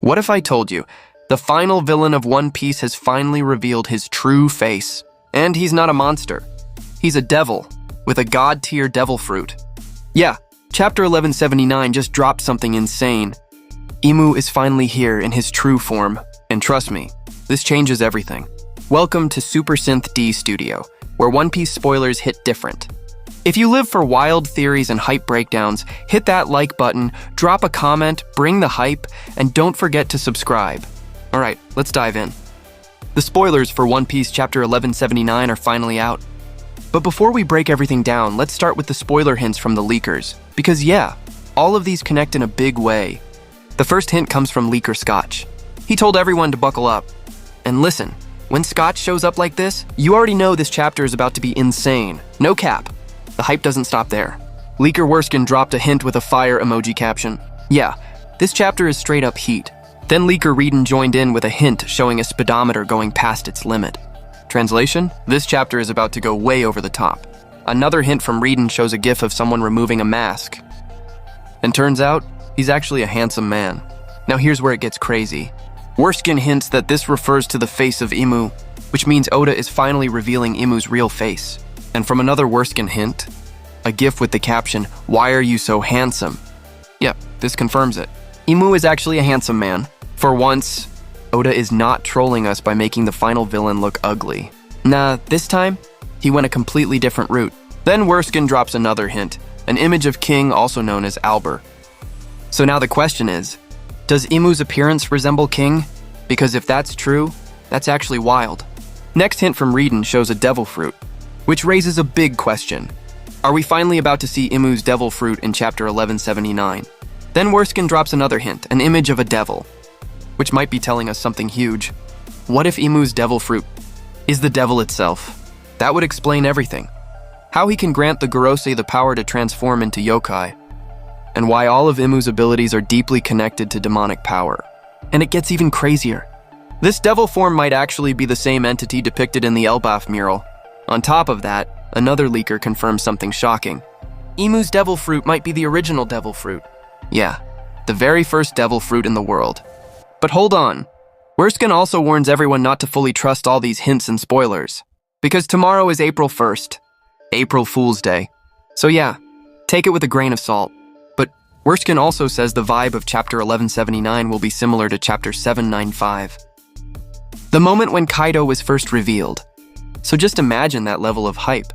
What if I told you, the final villain of One Piece has finally revealed his true face? And he's not a monster. He's a devil, with a god-tier devil fruit. Yeah, Chapter 1179 just dropped something insane. IMU is finally here in his true form, and trust me, this changes everything. Welcome to Super Synth D Studio, where One Piece spoilers hit different. If you live for wild theories and hype breakdowns, hit that like button, drop a comment, bring the hype, and don't forget to subscribe. Alright, let's dive in. The spoilers for One Piece Chapter 1179 are finally out. But before we break everything down, let's start with the spoiler hints from the leakers. Because yeah, all of these connect in a big way. The first hint comes from leaker Scotch. He told everyone to buckle up. And listen, when Scotch shows up like this, you already know this chapter is about to be insane. No cap. The hype doesn't stop there. Leaker Worskin dropped a hint with a fire emoji caption. Yeah, this chapter is straight up heat. Then Leaker Reedon joined in with a hint showing a speedometer going past its limit. Translation? This chapter is about to go way over the top. Another hint from Reedon shows a gif of someone removing a mask. And turns out, he's actually a handsome man. Now here's where it gets crazy. Worskin hints that this refers to the face of IMU, which means Oda is finally revealing IMU's real face. And from another Worskin hint, a gif with the caption, "Why are you so handsome?" Yep, this confirms it. IMU is actually a handsome man. For once, Oda is not trolling us by making the final villain look ugly. Nah, this time, he went a completely different route. Then Worskin drops another hint, an image of King also known as Albert. So now the question is, does IMU's appearance resemble King? Because if that's true, that's actually wild. Next hint from Reedon shows a devil fruit, which raises a big question. Are we finally about to see IMU's devil fruit in Chapter 1179? Then Worskin drops another hint, an image of a devil, which might be telling us something huge. What if IMU's devil fruit is the devil itself? That would explain everything. How he can grant the Gorosei the power to transform into yokai, and why all of IMU's abilities are deeply connected to demonic power. And it gets even crazier. This devil form might actually be the same entity depicted in the Elbaf mural. On top of that, another leaker confirms something shocking. IMU's devil fruit might be the original devil fruit. Yeah, the very first devil fruit in the world. But hold on. Worskin also warns everyone not to fully trust all these hints and spoilers. Because tomorrow is April 1st. April Fool's Day. So yeah, take it with a grain of salt. But Worskin also says the vibe of Chapter 1179 will be similar to Chapter 795. The moment when Kaido was first revealed. So just imagine that level of hype.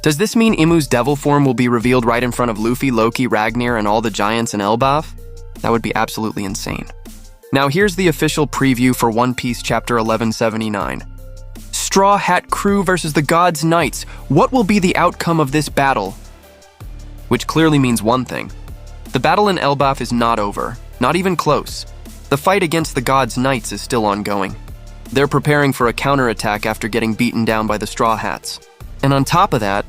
Does this mean IMU's devil form will be revealed right in front of Luffy, Loki, Ragnar, and all the giants in Elbaf? That would be absolutely insane. Now here's the official preview for One Piece Chapter 1179. Straw Hat Crew versus the Gods Knights. What will be the outcome of this battle? Which clearly means one thing. The battle in Elbaf is not over, not even close. The fight against the Gods Knights is still ongoing. They're preparing for a counterattack after getting beaten down by the Straw Hats. And on top of that,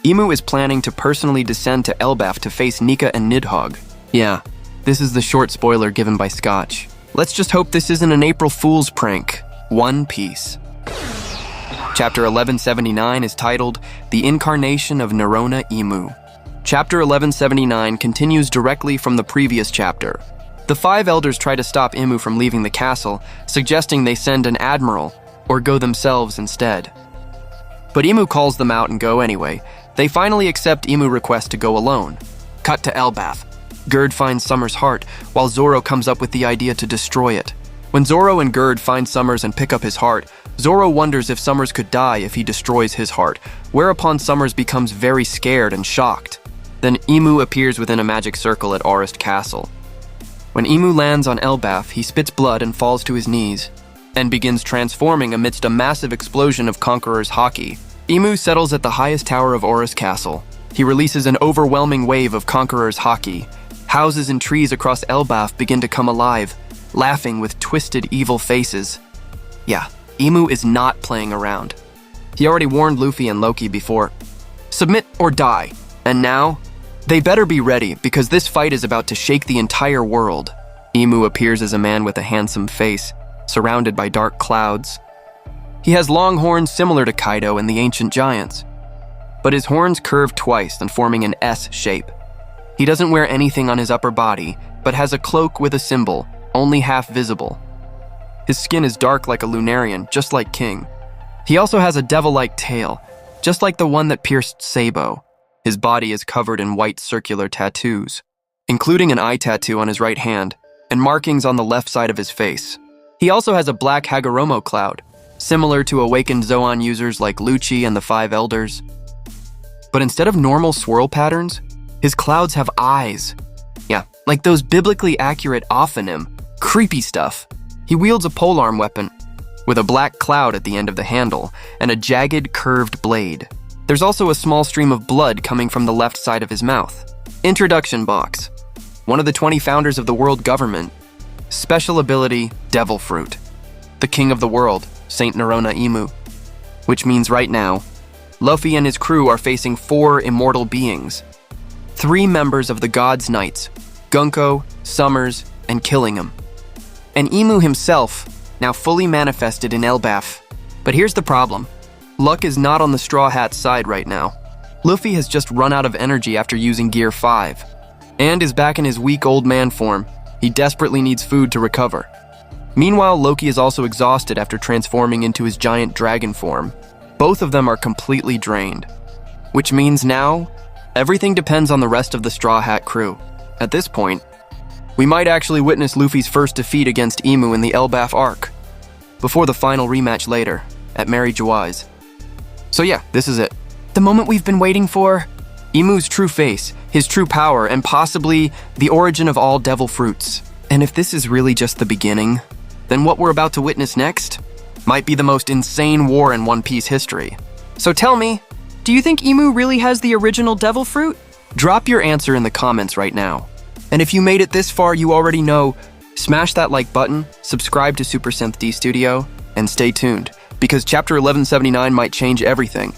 IMU is planning to personally descend to Elbaf to face Nika and Nidhogg. Yeah, this is the short spoiler given by Scotch. Let's just hope this isn't an April Fool's prank. One Piece. Chapter 1179 is titled The Incarnation of Nerona IMU. Chapter 1179 continues directly from the previous chapter. The five elders try to stop IMU from leaving the castle, suggesting they send an admiral, or go themselves instead. But IMU calls them out and go anyway. They finally accept IMU's request to go alone. Cut to Elbaf. Gerd finds Summer's heart, while Zoro comes up with the idea to destroy it. When Zoro and Gerd find Summers and pick up his heart, Zoro wonders if Summers could die if he destroys his heart, whereupon Summers becomes very scared and shocked. Then IMU appears within a magic circle at Orist Castle. When IMU lands on Elbaf, he spits blood and falls to his knees, and begins transforming amidst a massive explosion of Conqueror's Haki. IMU settles at the highest tower of Orist Castle. He releases an overwhelming wave of Conqueror's Haki. Houses and trees across Elbaf begin to come alive, laughing with twisted, evil faces. Yeah, IMU is not playing around. He already warned Luffy and Loki before. Submit or die. And now, they better be ready because this fight is about to shake the entire world. IMU appears as a man with a handsome face, surrounded by dark clouds. He has long horns similar to Kaido and the ancient giants, but his horns curve twice and forming an S shape. He doesn't wear anything on his upper body, but has a cloak with a symbol, only half visible. His skin is dark like a Lunarian, just like King. He also has a devil-like tail, just like the one that pierced Sabo. His body is covered in white circular tattoos, including an eye tattoo on his right hand and markings on the left side of his face. He also has a black Hagoromo cloud, similar to awakened Zoan users like Lucci and the Five Elders. But instead of normal swirl patterns, his clouds have eyes. Yeah, like those biblically accurate Ophanim, creepy stuff. He wields a polearm weapon with a black cloud at the end of the handle and a jagged, curved blade. There's also a small stream of blood coming from the left side of his mouth. Introduction box. One of the 20 founders of the world government. Special ability, Devil Fruit. The king of the world, Saint Nerona IMU. Which means right now, Luffy and his crew are facing 4 immortal beings. 3 members of the God's Knights, Gunko, Summers, and Killingham. And IMU himself, now fully manifested in Elbaf. But here's the problem. Luck is not on the Straw Hat's side right now. Luffy has just run out of energy after using Gear 5, and is back in his weak old man form. He desperately needs food to recover. Meanwhile, Loki is also exhausted after transforming into his giant dragon form. Both of them are completely drained. Which means now, everything depends on the rest of the Straw Hat crew. At this point, we might actually witness Luffy's first defeat against IMU in the Elbaf arc, before the final rematch later, at Mary Joai's. So yeah, this is it. The moment we've been waiting for. IMU's true face, his true power, and possibly the origin of all devil fruits. And if this is really just the beginning, then what we're about to witness next might be the most insane war in One Piece history. So tell me, do you think IMU really has the original devil fruit? Drop your answer in the comments right now. And if you made it this far, you already know, smash that like button, subscribe to Super Synth D Studio, and stay tuned, because Chapter 1179 might change everything.